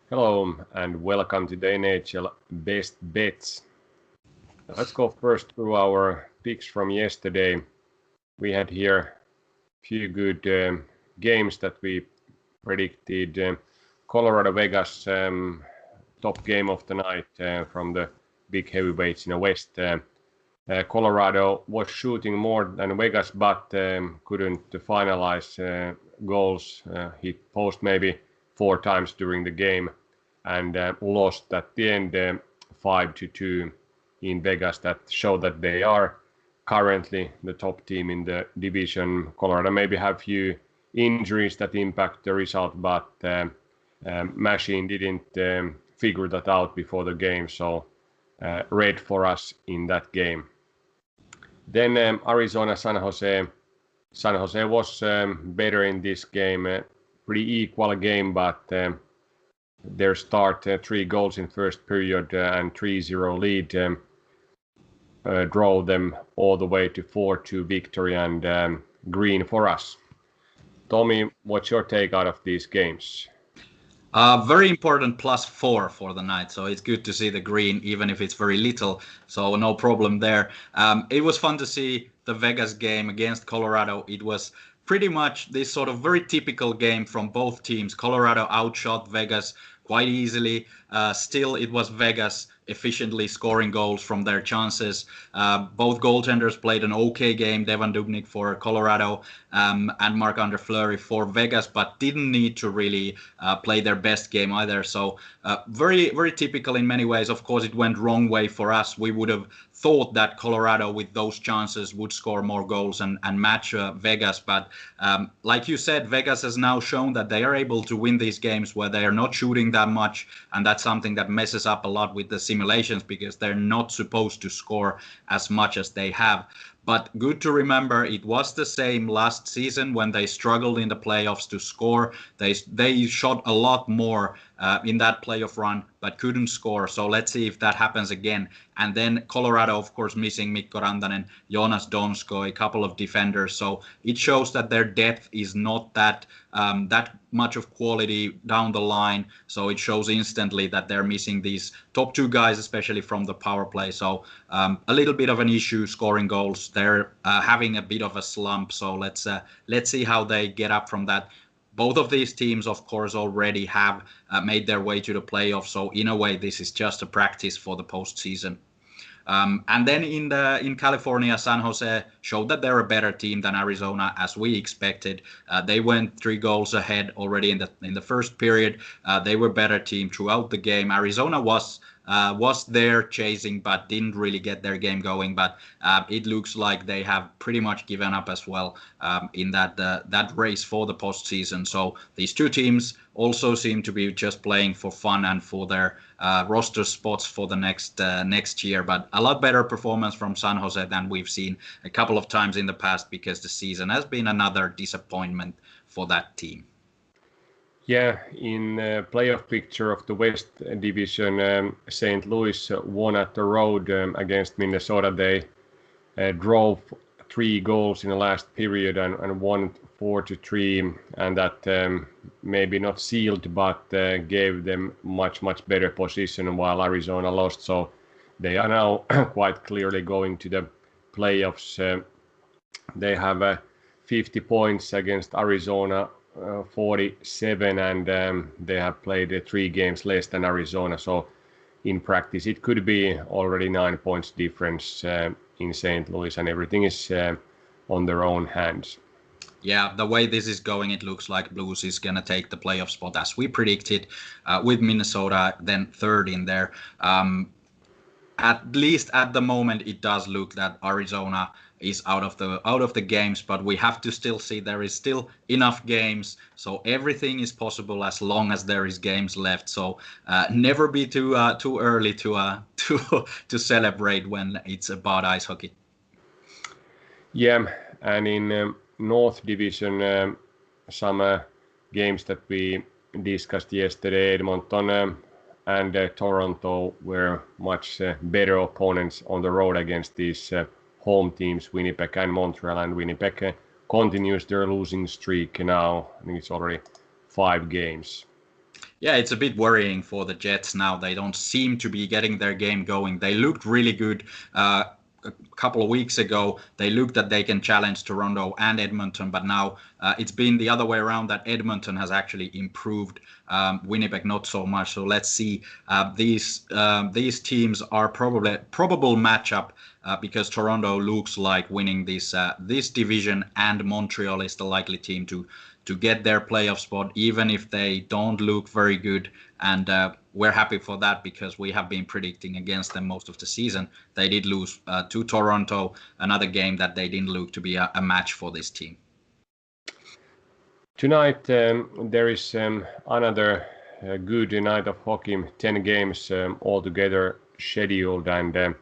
Hello and welcome to the NHL Best Bets. Let's go first through our picks from yesterday. We had here a few good games that we predicted. Colorado Vegas, top game of the night from the big heavyweights in the West. Colorado was shooting more than Vegas, but couldn't finalize goals. Hit post maybe 4 times during the game and lost at the end 5-2 in Vegas. That showed that they are currently the top team in the division. Colorado maybe have few injuries that impact the result, but Machine didn't figure that out before the game, so red for us in that game. Then Arizona, San Jose. San Jose was better in this game. Pretty equal game, but their start, 3 goals in first period and 3-0 lead drove them all the way to 4-2 victory and green for us. Tommy, what's your take out of these games? Very important +4 for the night, so it's good to see the green, even if it's very little, so no problem there. It was fun to see the Vegas game against Colorado. It was pretty much this sort of very typical game from both teams. Colorado outshot Vegas quite easily. Still, it was Vegas efficiently scoring goals from their chances. Both goaltenders played an okay game. Devan Dubnyk for Colorado and Marc-Andre Fleury for Vegas, but didn't need to really play their best game either. So very, very typical in many ways. Of course, it went wrong way for us. We would have thought that Colorado with those chances would score more goals and match Vegas. But like you said, Vegas has now shown that they are able to win these games where they are not shooting that much. And that's something that messes up a lot with the simulations because they're not supposed to score as much as they have. But good to remember, it was the same last season when they struggled in the playoffs to score. They shot a lot more in that playoff run, but couldn't score. So let's see if that happens again. And then Colorado, of course, missing Mikko Rantanen, Jonas Donskoi, a couple of defenders. So it shows that their depth is not that much of quality down the line. So it shows instantly that they're missing these top 2 guys, especially from the power play. So a little bit of an issue scoring goals. They're having a bit of a slump. So let's see how they get up from that. Both of these teams, of course, already have made their way to the playoffs. So in a way, this is just a practice for the postseason. And then in California, San Jose showed that they're a better team than Arizona, as we expected. They went 3 goals ahead already in the first period. They were a better team throughout the game. Arizona was there chasing, but didn't really get their game going. But it looks like they have pretty much given up as well in that race for the postseason. So these 2 teams also seem to be just playing for fun and for their roster spots for the next year. But a lot better performance from San Jose than we've seen a couple of times in the past, because the season has been another disappointment for that team. Yeah, in playoff picture of the West Division, St. Louis won at the road against Minnesota. They drove 3 goals in the last period and won 4-3, and that maybe not sealed, but gave them much better position while Arizona lost. So they are now quite clearly going to the playoffs. They have 50 points against Arizona, 47, and they have played 3 games less than Arizona. So in practice, it could be already 9 points difference in St. Louis, and everything is on their own hands. Yeah, the way this is going, it looks like Blues is going to take the playoff spot as we predicted, with Minnesota then 3rd in there. At least at the moment, it does look that Arizona is out of the games, but we have to still see there is still enough games, so everything is possible as long as there is games left. So never be too early to celebrate when it's about ice hockey. Yeah, and in North Division, some games that we discussed yesterday, Edmonton and Toronto were much better opponents on the road against these home teams, Winnipeg and Montreal, and Winnipeg continues their losing streak now. I think it's already 5 games. Yeah, it's a bit worrying for the Jets now. They don't seem to be getting their game going. They looked really good a couple of weeks ago. They looked that they can challenge Toronto and Edmonton, but now it's been the other way around that Edmonton has actually improved. Winnipeg not so much. So let's see. These teams are probably probable matchup because Toronto looks like winning this division, and Montreal is the likely team to get their playoff spot, even if they don't look very good. And we're happy for that because we have been predicting against them most of the season. They did lose to Toronto, another game that they didn't look to be a match for this team. Tonight there is another good night of hockey, 10 games altogether scheduled, and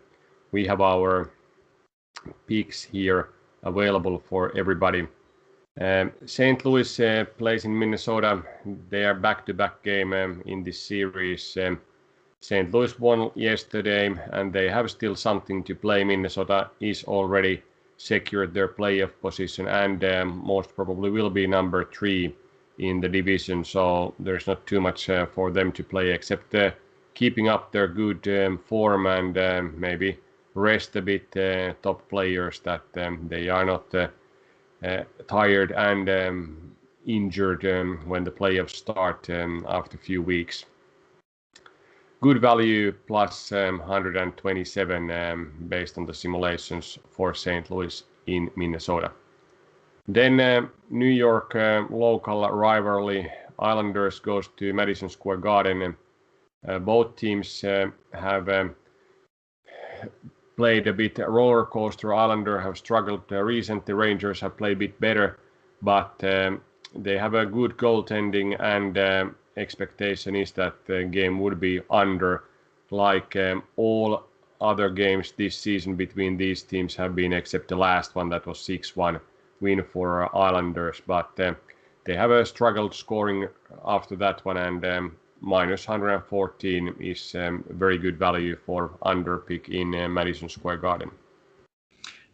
we have our picks here available for everybody. St. Louis plays in Minnesota. They are back-to-back game in this series. St. Louis won yesterday, and they have still something to play. Minnesota is already secured their playoff position and most probably will be number 3 in the division. So there's not too much for them to play except keeping up their good form and maybe rest a bit top players that they are not tired and injured when the playoffs start after a few weeks. Good value plus 127 based on the simulations for St. Louis in Minnesota. Then New York local rivalry. Islanders goes to Madison Square Garden. Both teams have played a bit roller coaster. Islanders have struggled recently. Rangers have played a bit better, but they have a good goaltending, and expectation is that the game would be under, like all other games this season between these teams have been, except the last one that was 6-1 win for Islanders. But they have struggled scoring after that one, and minus 114 is very good value for under pick in Madison Square Garden.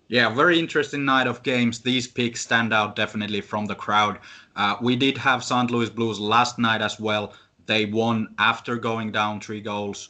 Yeah, very interesting night of games. These picks stand out definitely from the crowd. We did have St. Louis Blues last night as well. They won after going down 3 goals,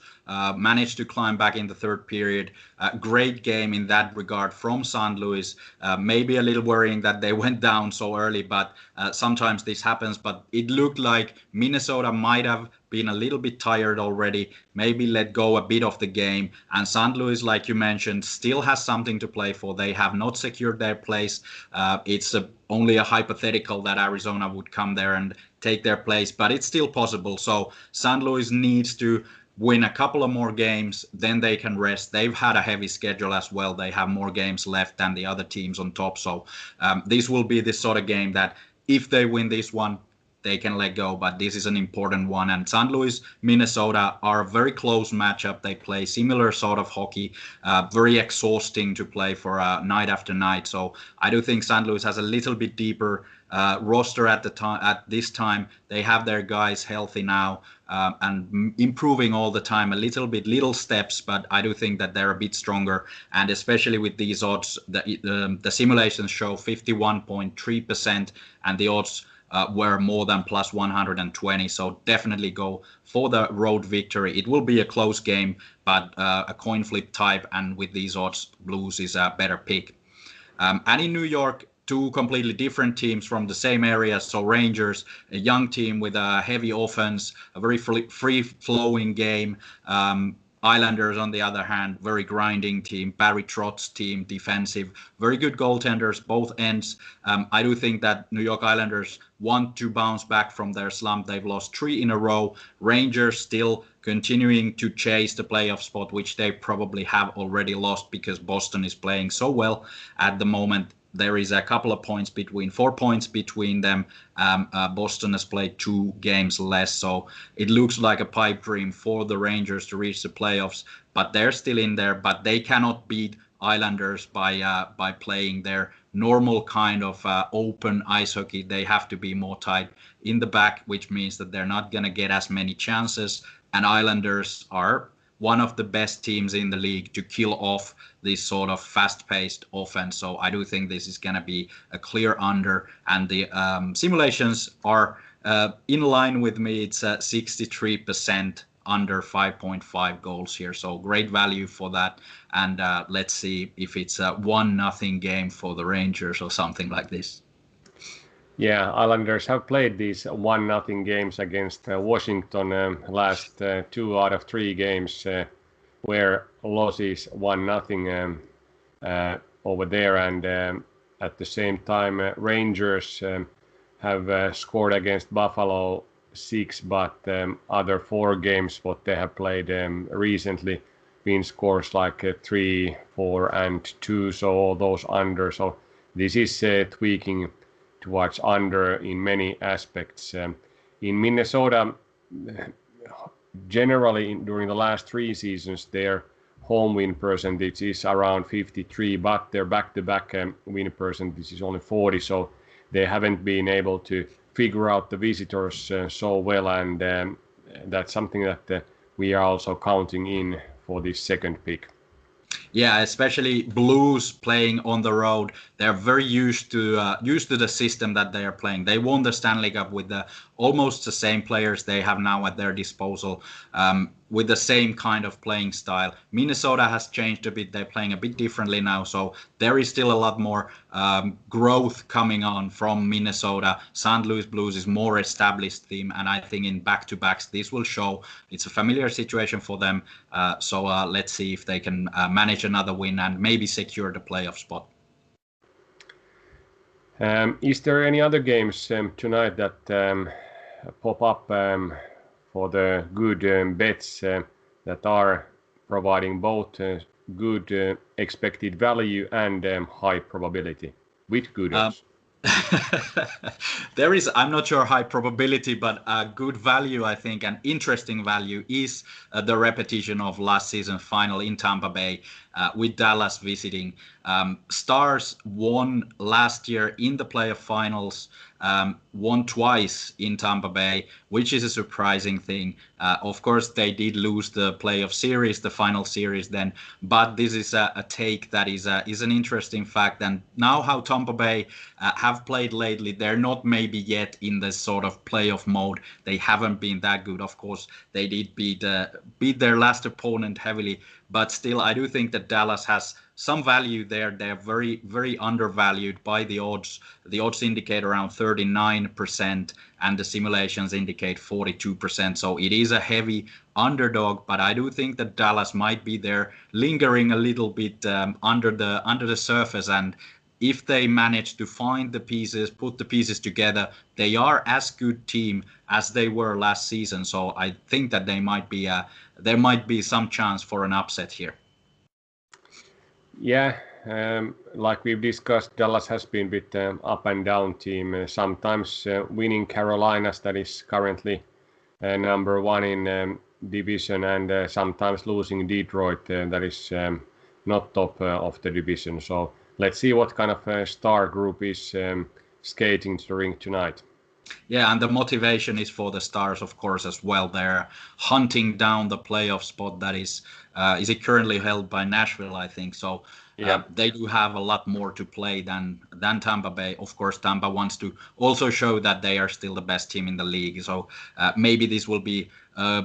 managed to climb back in the third period. Great game in that regard from St. Louis. Maybe a little worrying that they went down so early, but sometimes this happens. But it looked like Minnesota might have been a little bit tired already, maybe let go a bit of the game. And St. Louis, like you mentioned, still has something to play for. They have not secured their place. It's only a hypothetical that Arizona would come there and take their place, but it's still possible. So St. Louis needs to win a couple of more games, then they can rest. They've had a heavy schedule as well. They have more games left than the other teams on top. So this will be this sort of game that if they win this one, they can let go, but this is an important one. And St. Louis, Minnesota are a very close matchup. They play similar sort of hockey, very exhausting to play for night after night. So I do think St. Louis has a little bit deeper roster at this time. They have their guys healthy now and improving all the time, little steps, but I do think that they're a bit stronger. And especially with these odds, the simulations show 51.3%, and the odds were more than plus 120. So definitely go for the road victory. It will be a close game, but a coin flip type, and with these odds, Blues is a better pick. And in New York, 2 completely different teams from the same area. So Rangers, a young team with a heavy offense, a very free-flowing game. Islanders, on the other hand, very grinding team. Barry Trotz's team, defensive, very good goaltenders, both ends. I do think that New York Islanders want to bounce back from their slump. They've lost 3 in a row. Rangers still continuing to chase the playoff spot, which they probably have already lost because Boston is playing so well at the moment. There is a couple of points 4 points between them. Boston has played 2 games less, so it looks like a pipe dream for the Rangers to reach the playoffs. But they're still in there. But they cannot beat Islanders by playing their normal kind of open ice hockey. They have to be more tight in the back, which means that they're not going to get as many chances. And Islanders are one of the best teams in the league to kill off this sort of fast-paced offense. So I do think this is going to be a clear under, and the simulations are In line with me, it's 63% under 5.5 goals here. So great value for that. And let's see if it's a 1-0 game for the Rangers or something like this. Yeah, Islanders have played these 1-0 games against Washington last 2 out of 3 games where losses 1-0 over there, and at the same time Rangers have scored against Buffalo 6, but other 4 games what they have played recently been scores like 3, 4 and 2, so all those under. So this is tweaking towards under in many aspects. In Minnesota, generally during the last 3 seasons, their home win percentage is around 53, but their back-to-back win percentage is only 40, so they haven't been able to figure out the visitors so well, and that's something that we are also counting in for this second pick. Yeah, especially Blues playing on the road. They're very used to the system that they are playing. They won the Stanley Cup with almost the same players they have now at their disposal, with the same kind of playing style. Minnesota has changed a bit. They're playing a bit differently now, so there is still a lot more growth coming on from Minnesota. St. Louis Blues is more established team, and I think in back-to-backs this will show. It's a familiar situation for them, so let's see if they can manage another win and maybe secure the playoff spot. Is there any other games tonight that pop up for the good bets that are providing both good expected value and high probability with good odds? There is, I'm not sure high probability, but a good value, I think, an interesting value is the repetition of last season's final in Tampa Bay with Dallas visiting. Stars won last year in the playoff finals, won twice in Tampa Bay, which is a surprising thing. Of course, they did lose the playoff series, the final series then, but this is a take that is an interesting fact. And now how Tampa Bay have played lately, they're not maybe yet in the sort of playoff mode. They haven't been that good. Of course, they did beat their last opponent heavily, but still, I do think that Dallas has some value there. They're very, very undervalued by the odds. The odds indicate around 39%, and the simulations indicate 42%. So it is a heavy underdog, but I do think that Dallas might be there, lingering a little bit under the surface. And if they manage to find the pieces, put the pieces together, they are as good team as they were last season. So I think that there might be some chance for an upset here. Yeah, like we've discussed, Dallas has been a bit up and down team. Sometimes winning Carolinas, that is currently number 1 in division, and sometimes losing Detroit, that is not top of the division. So let's see what kind of star group is skating to the rink tonight. Yeah, and the motivation is for the Stars, of course, as well. They're hunting down the playoff spot that is it currently held by Nashville, I think. So they do have a lot more to play than Tampa Bay. Of course, Tampa wants to also show that they are still the best team in the league. So maybe this will be a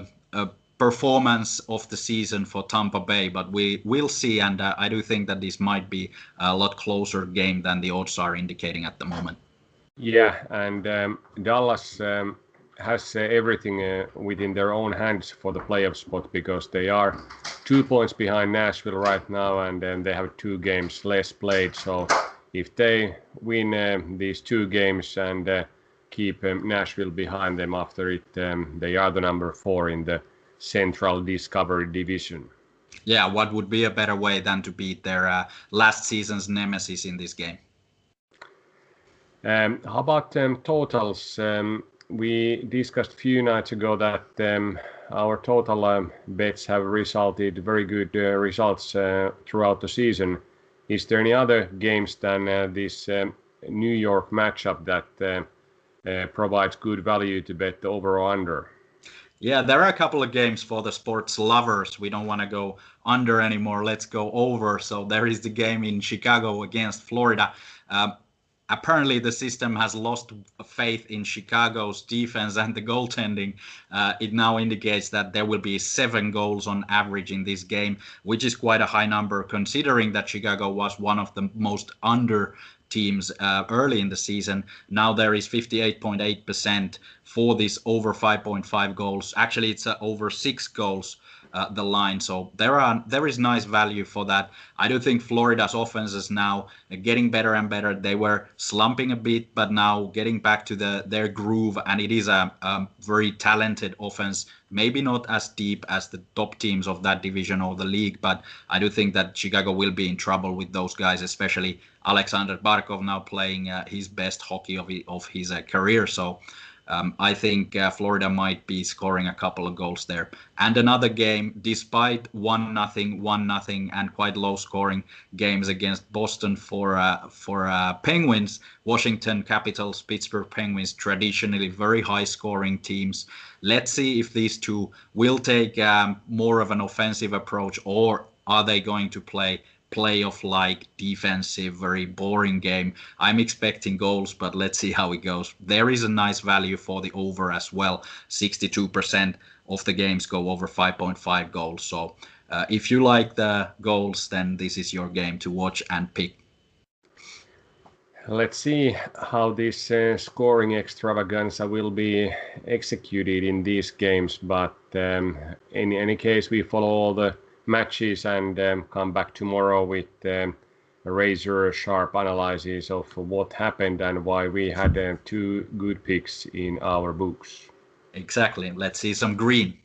performance of the season for Tampa Bay, but we will see. And I do think that this might be a lot closer game than the odds are indicating at the moment. Yeah, and Dallas has everything within their own hands for the playoff spot, because they are 2 points behind Nashville right now, and then they have 2 games less played. So if they win these 2 games and keep Nashville behind them after it, they are the number 4 in the Central Discovery Division. Yeah, what would be a better way than to beat their last season's nemesis in this game? How about totals? We discussed a few nights ago that our total bets have resulted very good results throughout the season. Is there any other games than this New York matchup that provides good value to bet the over or under? Yeah, there are a couple of games for the sports lovers. We don't want to go under anymore. Let's go over. So there is the game in Chicago against Florida. apparently the system has lost faith in Chicago's defense and the goaltending. It now indicates that there will be 7 goals on average in this game, which is quite a high number considering that Chicago was one of the most under teams early in the season. Now there is 58.8% for this over 5.5 goals. Actually, it's over 6 goals. The line, so there is nice value for that. I do think Florida's offense is now getting better and better. They were slumping a bit, but now getting back to their groove, and it is a very talented offense. Maybe not as deep as the top teams of that division or the league, but I do think that Chicago will be in trouble with those guys, especially Alexander Barkov now playing his best hockey of his career. So I think Florida might be scoring a couple of goals there. And another game, despite 1-0, 1-0, and quite low scoring games against Boston for Penguins, Washington Capitals, Pittsburgh Penguins, traditionally very high scoring teams. Let's see if these two will take more of an offensive approach, or are they going to play playoff-like defensive, very boring game. I'm expecting goals, but let's see how it goes. There is a nice value for the over as well. 62% of the games go over 5.5 goals. So if you like the goals, then this is your game to watch and pick. Let's see how this scoring extravaganza will be executed in these games, but in any case, we follow all the matches and come back tomorrow with a razor sharp analysis of what happened and why we had 2 good picks in our books. Exactly. Let's see some green.